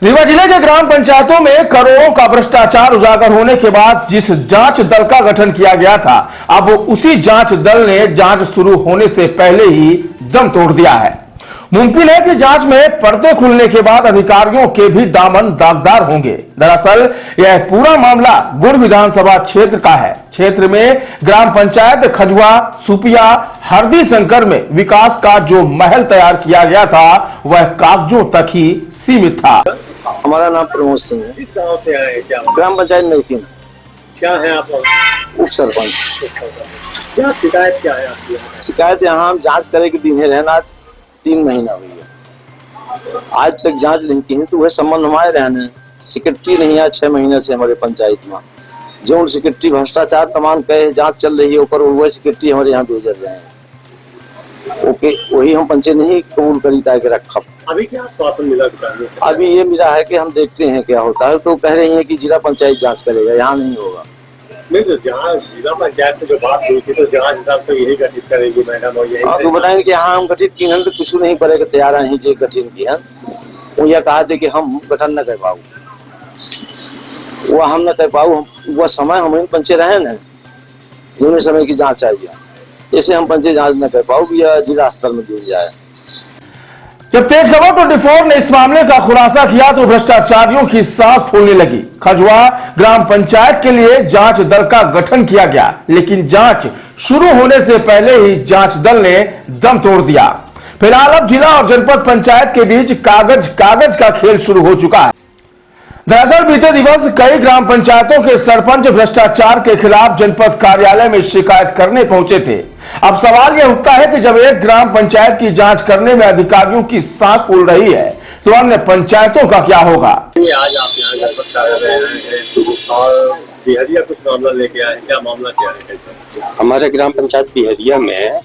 रीवा जिले के ग्राम पंचायतों में करोड़ों का भ्रष्टाचार उजागर होने के बाद जिस जांच दल का गठन किया गया था, अब उसी जांच दल ने जांच शुरू होने से पहले ही दम तोड़ दिया है। मुमकिन है कि जांच में पर्दे खुलने के बाद अधिकारियों के भी दामन दागदार होंगे। दरअसल यह पूरा मामला गुड़ विधानसभा क्षेत्र का है। क्षेत्र में ग्राम पंचायत खजुआ सुपिया हरदी शंकर में विकास का जो महल तैयार किया गया था वह कागजों तक ही सीमित था। हमारा नाम प्रमोद सिंह है। किस गांव से आए हैं? क्या ग्राम पंचायत में क्या है आप? उप सरपंच। क्या शिकायत क्या है आपकी? शिकायत यहाँ हम जांच करे के दिन है रहना 3 महीना हुई है, आज तक जांच नहीं की है। तो वह संबंध हमारे रहने सेक्रेटरी नहीं है 6 महीने से हमारे पंचायत में जो सेक्रेटरी भ्रष्टाचार तमाम कहे जांच चल रही है ऊपर वह सेक्रेटरी हमारे यहाँ भेज रहे हैं। ओके वही हम पंचायत नहीं कबूल करी था कि रखा। अभी क्या आश्वासन मिला? अभी ये मिला है कि हम देखते हैं क्या होता है। तो कह रही है कि जिला पंचायत जांच करेगा, यहाँ नहीं होगा। नहीं तो जहाँ जिला पंचायत से जो बात हुई थी तो जांच हिसाब से यही गठित करेगी मैडम। और यही आपको बताएंगे कि हाँ हम गठित की तो कुछ नहीं करेगा तैयार है जो गठित की है। वो यह कहा थे कि हम गठन न कर पाऊ, वह हम न कर पाऊ। वह समय हम पंचे रहे न दोनों समय की जांच चाहिए, ऐसे हम पंचे जांच न कर पाऊ या जिला स्तर में दी जाए। जब तेज खबर 24 ने इस मामले का खुलासा किया तो भ्रष्टाचारियों की सांस फूलने लगी। खजुआ ग्राम पंचायत के लिए जांच दल का गठन किया गया, लेकिन जांच शुरू होने से पहले ही जांच दल ने दम तोड़ दिया। फिलहाल अब जिला और जनपद पंचायत के बीच कागज का खेल शुरू हो चुका है। दरअसल बीते दिवस कई ग्राम पंचायतों के सरपंच भ्रष्टाचार के खिलाफ जनपद कार्यालय में शिकायत करने पहुंचे थे। अब सवाल यह उठता है कि जब एक ग्राम पंचायत की जांच करने में अधिकारियों की सांस फूल रही है तो अन्य पंचायतों का क्या होगा? आज आप यहाँ जनपद कार्यालय हैं और बिहरिया कुछ मामला लेके आए, क्या मामला क्या है? हमारे ग्राम पंचायत बिहरिया में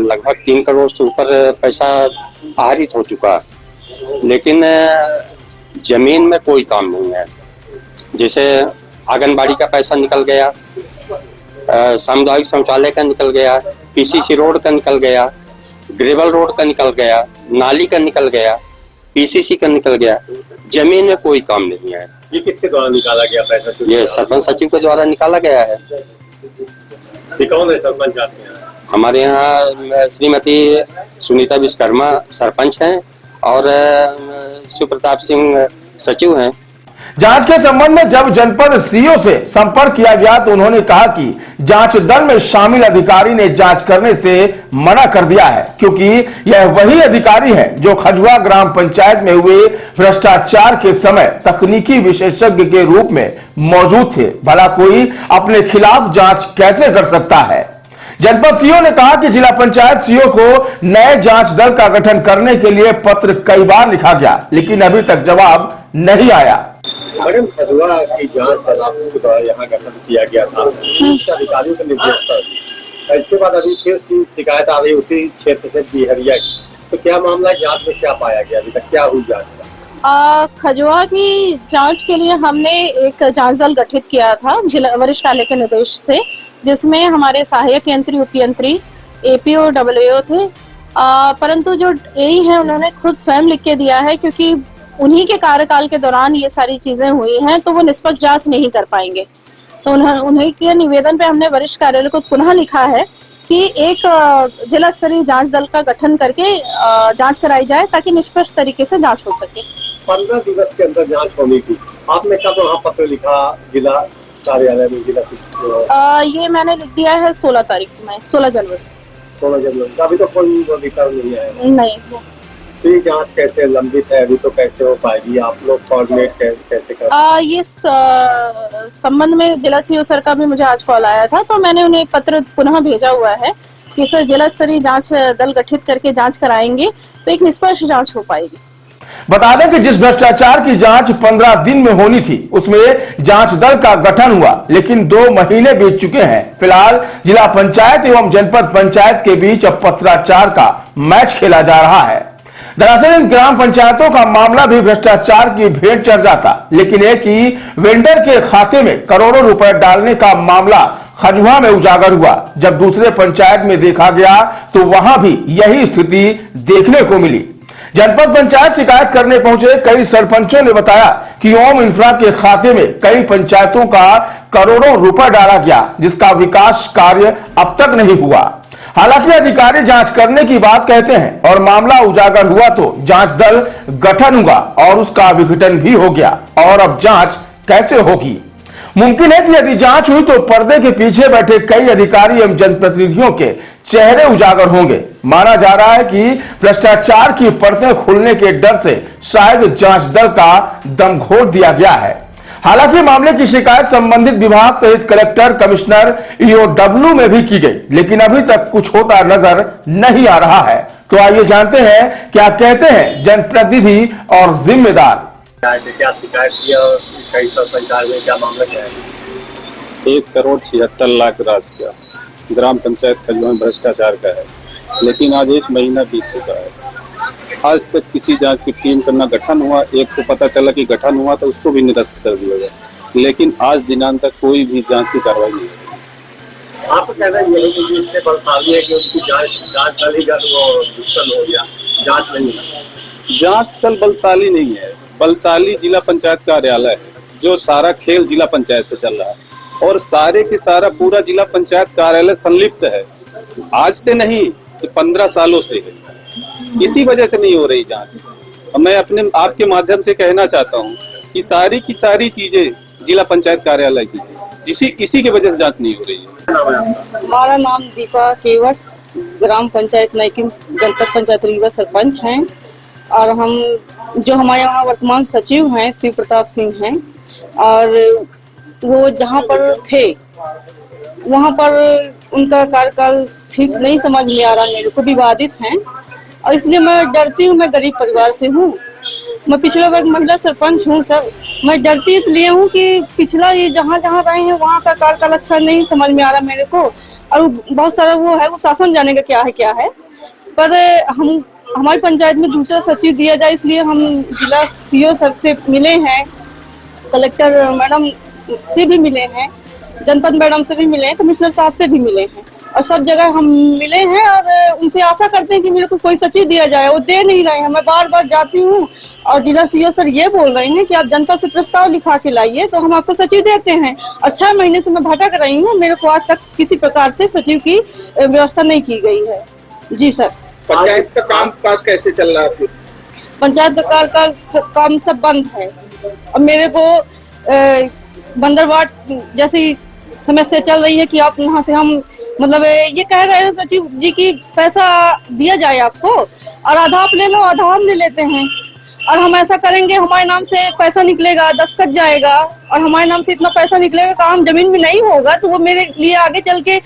लगभग 3 करोड़ से ऊपर पैसा आहरित हो चुका, लेकिन जमीन में कोई काम नहीं है। जैसे आंगनबाड़ी का पैसा निकल गया, सामुदायिक शौचालय का निकल गया, पीसीसी रोड का निकल गया, ग्रेवल रोड का निकल गया, नाली का निकल गया, पीसीसी का निकल गया। जमीन में कोई काम नहीं है। ये किसके द्वारा निकाला गया पैसा? ये सरपंच सचिव के द्वारा निकाला गया है। ये कौन है सरपंच आपके यहाँ? हमारे यहाँ श्रीमती सुनीता विश्वकर्मा सरपंच हैं और सुप्रताप सिंह सचिव हैं। जांच के संबंध में जब जनपद सीओ से संपर्क किया गया तो उन्होंने कहा कि जांच दल में शामिल अधिकारी ने जांच करने से मना कर दिया है, क्योंकि यह वही अधिकारी है जो खजुआ ग्राम पंचायत में हुए भ्रष्टाचार के समय तकनीकी विशेषज्ञ के रूप में मौजूद थे। भला कोई अपने खिलाफ जांच कैसे कर सकता है? जनपद सीओ ने कहा कि जिला पंचायत सीओ को नए जांच दल का गठन करने के लिए पत्र कई बार लिखा गया, लेकिन अभी तक जवाब नहीं आया। मैडम खजुआ की जांच दल आपके द्वारा यहाँ गठन किया गया था अधिकारियों के निर्देश पर, इसके बाद अभी फिर शिकायत आ रही उसी क्षेत्र से बिहरिया की, तो क्या मामला जांच में क्या पाया गया? अभी तक क्या हुई जांच? खजुआ की जांच के लिए हमने एक जांच दल गठित किया था जिला वरिष्ठालय के निर्देश से, जिसमें हमारे सहायक यंत्री उपयंत्री एपीओ डब्ल्यूओ थे। परंतु जो एई है उन्होंने खुद स्वयं लिख के दिया है, क्योंकि उन्हीं के कार्यकाल के दौरान ये सारी चीजें हुई हैं तो वो निष्पक्ष जांच नहीं कर पाएंगे। तो उन्हीं के निवेदन पे हमने वरिष्ठ कार्यालय को पुनः लिखा है कि एक जिला स्तरीय जांच दल का गठन करके जांच कराई जाए ताकि निष्पक्ष तरीके से जांच हो सके। 15 दिवस के अंदर जांच होनी थी, आपने कब वहाँ पत्र लिखा जिला कार्यालय में? जिला ये मैंने लिख दिया है 16 तारीख में, 16 जनवरी। 16 जनवरी अभी तो कोई अधिकार नहीं आया? नहीं। तो ये जांच कैसे लंबित है अभी, तो कैसे हो पाएगी? आप लोग कोऑर्डिनेट कैसे कर? ये संबंध में जिला सीओ सर का भी मुझे आज कॉल आया था, तो मैंने उन्हें पत्र पुनः भेजा हुआ है कि सर जिला स्तरीय जांच दल गठित करके जांच कराएंगे तो एक निष्पक्ष जांच हो पाएगी। बता दें कि जिस भ्रष्टाचार की जांच 15 दिन में होनी थी उसमें जांच दल का गठन हुआ, लेकिन 2 महीने बीत चुके हैं। फिलहाल जिला पंचायत एवं जनपद पंचायत के बीच अब पत्राचार का मैच खेला जा रहा है। दरअसल इन ग्राम पंचायतों का मामला भी भ्रष्टाचार की भेंट चढ़ जाता, लेकिन एक ही वेंडर के खाते में करोड़ों रुपए डालने का मामला खजुआ में उजागर हुआ। जब दूसरे पंचायत में देखा गया तो वहां भी यही स्थिति देखने को मिली। जनपद पंचायत शिकायत करने पहुंचे कई सरपंचों ने बताया कि ओम इंफ्रा के खाते में कई पंचायतों का करोड़ों रुपए डाला गया, जिसका विकास कार्य अब तक नहीं हुआ। हालांकि अधिकारी जांच करने की बात कहते हैं और मामला उजागर हुआ तो जांच दल गठन हुआ और उसका विघटन भी हो गया। और अब जांच कैसे होगी? मुमकिन है कि यदि जांच हुई तो पर्दे के पीछे बैठे कई अधिकारी एवं जनप्रतिनिधियों के चेहरे उजागर होंगे। माना जा रहा है कि भ्रष्टाचार की परतें खुलने के डर से शायद जांच दल का दम घोट दिया गया है। हालांकि मामले की शिकायत संबंधित विभाग सहित कलेक्टर, कमिश्नर, ईओडब्ल्यू में भी की गई, लेकिन अभी तक कुछ होता नजर नहीं आ रहा है। तो आइए जानते हैं क्या कहते हैं जनप्रतिनिधि और जिम्मेदार। क्या शिकायत किया और कई सरपंचायत में क्या मामला क्या है? 1,76,00,000 राशि का ग्राम पंचायत खजवा में भ्रष्टाचार का है, लेकिन आज 1 महीना बीत चुका है। आज तक किसी जांच की टीम का न गठन हुआ। एक को पता चला कि गठन हुआ तो उसको भी निरस्त कर दिया गया, लेकिन आज दिनांत तक कोई भी जांच की कार्रवाई नहीं हुई। आपको कहना यह है कि इससे बलशाली है कि उनकी जांच दल ही दुष्कर्म हो गया, जांच नहीं है। जांच दल बलशाली नहीं है, बलशाली जिला पंचायत कार्यालय है, जो सारा खेल जिला पंचायत से चल रहा है और सारे के सारा पूरा जिला पंचायत कार्यालय संलिप्त है। आज से नहीं तो 15 सालों से है। इसी वजह से नहीं हो रही जांच। मैं अपने आपके माध्यम से कहना चाहता हूं कि सारी की सारी चीजें जिला पंचायत कार्यालय की इसी की वजह से जांच नहीं हो रही है। हमारा नाम दीपा केवट, ग्राम पंचायत नैकिन जनपद पंचायत रीवा सरपंच हैं और हम जो हमारे यहाँ वर्तमान सचिव हैं शिव प्रताप सिंह हैं और वो जहाँ पर थे वहाँ पर उनका कार्यकाल ठीक नहीं समझ में आ रहा, मेरे को विवादित हैं और इसलिए मैं डरती हूँ। मैं गरीब परिवार से हूँ, मैं पिछड़ा वर्ग महिला सरपंच हूँ सर। मैं डरती इसलिए हूँ कि पिछला ये जहाँ जहाँ रहे हैं वहाँ का कार्यकाल अच्छा नहीं समझ में आ रहा मेरे को और बहुत सारा वो है, वो शासन जाने का क्या है। पर हम हमारी पंचायत में दूसरा सचिव दिया जाए, इसलिए हम जिला सीओ सर से मिले हैं, कलेक्टर मैडम से भी मिले हैं, जनपद मैडम से भी मिले हैं, कमिश्नर साहब से भी मिले हैं और सब जगह हम मिले हैं और उनसे आशा करते हैं कि मेरे को कोई सचिव दिया जाए। वो दे नहीं रहे हैं। मैं बार बार जाती हूँ और जिला सीओ सर ये बोल रहे हैं कि आप जनपद से प्रस्ताव लिखा के लाइए तो हम आपको सचिव देते हैं और 6 महीने से मैं भटक रही हूँ। मेरे को आज तक किसी प्रकार से सचिव की व्यवस्था नहीं की गई है। जी सर। पंचायत का काम काज कैसे चल रहा है फिर? पंचायत का काम सब बंद है और मेरे को बंदरवाट जैसी समस्या चल रही है कि आप वहाँ से हम मतलब ये कह रहे हैं सचिव जी की पैसा दिया जाए आपको और आधा आप ले लो आधा हम ले लेते हैं और हम ऐसा करेंगे हमारे नाम से पैसा निकलेगा, दस्तखत जाएगा और हमारे नाम से इतना पैसा निकलेगा, काम जमीन में नहीं होगा तो वो मेरे लिए आगे चल के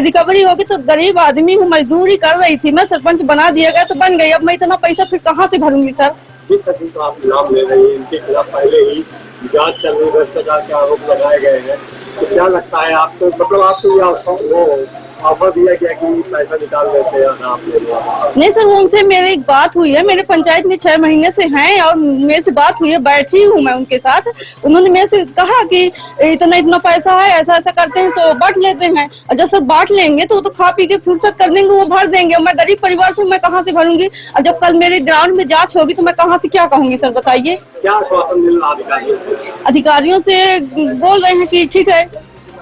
रिकवरी होगी। तो गरीब आदमी हूँ, मजदूरी कर रही थी, मैं सरपंच बना दिया गया तो बन गई, अब मैं इतना पैसा फिर कहाँ से भरूंगी सर? जिस सचिव का आप नाम ले रही है इनके खिलाफ पहले ही जांच चल रही, भ्रष्टाचार के आरोप लगाए गए हैं, तो क्या लगता है आपको, मतलब आपको ये ऑफर दिया गया कि पैसा निकाल लेते हैं आप ले लो? नहीं सर, वो उनसे मेरी एक बात हुई है, मेरे पंचायत में 6 महीने से हैं और मेरे से बात हुई है, बैठी हूँ मैं उनके साथ। उन्होंने मेरे से कहा कि इतना पैसा है, ऐसा ऐसा करते हैं तो बांट लेते हैं और जब सब बांट लेंगे तो वो तो खा पी के फुर्सत कर देंगे, वो भर देंगे। मैं गरीब परिवार से मैं कहाँ से भरूंगी और जब कल मेरे ग्राउंड में जांच होगी तो मैं कहाँ से क्या कहूंगी सर बताइए? क्या आश्वासन मिल रहा अधिकारियों से? अधिकारियों से बोल रहे हैं कि ठीक है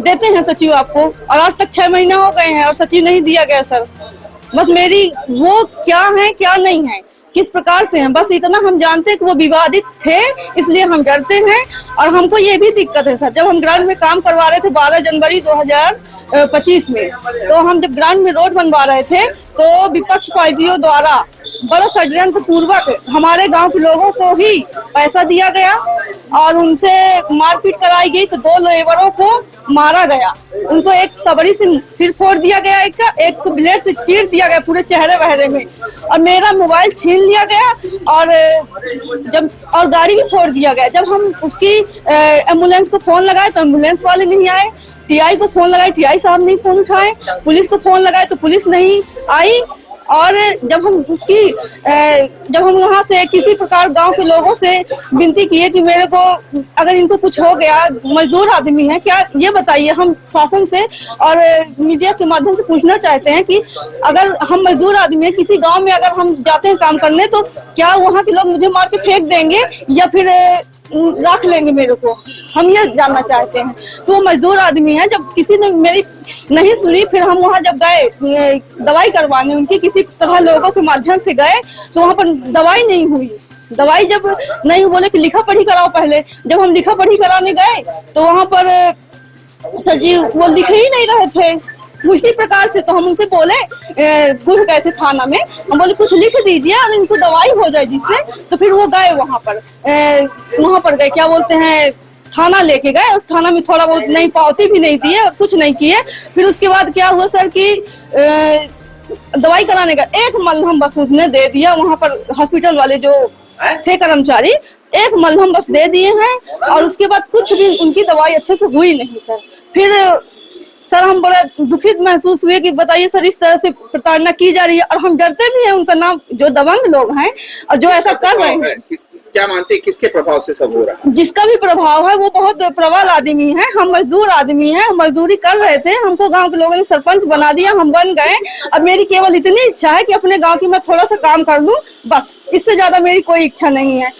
देते हैं सचिव आपको और आज तक 6 महीना हो गए हैं और सचिव नहीं दिया गया सर। बस मेरी वो क्या है क्या नहीं है, किस प्रकार से हैं, बस इतना हम जानते हैं कि वो विवादित थे इसलिए हम डरते हैं। और हमको ये भी दिक्कत है सर, जब हम ग्राउंड में काम करवा रहे थे 12 जनवरी 2025 में, तो हम जब ग्राउंड में रोड बनवा रहे थे तो विपक्ष पार्टियों द्वारा बड़ा षड्यंत्र पूर्वक हमारे गांव के लोगों को ही पैसा दिया गया और उनसे मारपीट कराई गई। तो 2 लेबरों को मारा गया, उनको एक सबड़ी से सिर फोड़ दिया गया, एक को ब्लेड से चीर दिया गया पूरे चेहरे वहरे में और मेरा मोबाइल छीन लिया गया और गाड़ी भी फोड़ दिया गया। जब हम उसकी एम्बुलेंस को फोन लगाए तो एम्बुलेंस वाले नहीं आए, टीआई को फोन लगाए, टीआई साहब नहीं फोन उठाए, पुलिस को फोन लगाए तो पुलिस नहीं आई और जब हम वहाँ से किसी प्रकार गांव के लोगों से विनती किए कि मेरे को अगर इनको कुछ हो गया, मजदूर आदमी है, क्या ये बताइए, हम शासन से और मीडिया के माध्यम से पूछना चाहते हैं कि अगर हम मजदूर आदमी है, किसी गांव में अगर हम जाते हैं काम करने, तो क्या वहाँ के लोग मुझे मार के फेंक देंगे या फिर रख लेंगे मेरे को, हम ये जानना चाहते हैं। तो वो मजदूर आदमी है, जब किसी ने मेरी नहीं सुनी, फिर हम वहाँ जब गए दवाई करवाने, उनके किसी तरह लोगों के माध्यम से गए, तो वहाँ पर दवाई नहीं हुई। दवाई जब नहीं, बोले कि लिखा पढ़ी कराओ पहले। जब हम लिखा पढ़ी कराने गए तो वहाँ पर सर जी वो लिख ही नहीं रहे थे। उसी प्रकार से तो हम उनसे बोले, गुड़ गए थे थाना में, हम बोले कुछ लिख दीजिए और इनको दवाई हो जाए जिससे। तो फिर वो गए वहाँ पर गए, क्या बोलते हैं, थाना लेके गए, और थाना में थोड़ा बहुत नहीं, पावती भी नहीं दिए और कुछ नहीं किए। फिर उसके बाद क्या हुआ सर कि दवाई कराने का एक मलहम बस उसने दे दिया, वहाँ पर हॉस्पिटल वाले जो थे कर्मचारी, एक मलहम बस दे दिए हैं, और उसके बाद कुछ भी उनकी दवाई अच्छे से हुई नहीं सर। फिर सर हम बड़ा दुखित महसूस हुए कि बताइए सर, इस तरह से प्रताड़ना की जा रही है, और हम डरते भी हैं उनका नाम, जो दबंग लोग हैं और जो ऐसा कर रहे हैं। क्या मानते हैं किसके प्रभाव से सब हो रहा है? जिसका भी प्रभाव है वो बहुत प्रबल आदमी है। हम मजदूर आदमी हैं, हम मजदूरी कर रहे थे, हमको गांव के लोगों ने सरपंच बना दिया, हम बन गए। अब मेरी केवल इतनी इच्छा है कि अपने गांव की मैं थोड़ा सा काम कर लूं, बस, इससे ज्यादा मेरी कोई इच्छा नहीं है।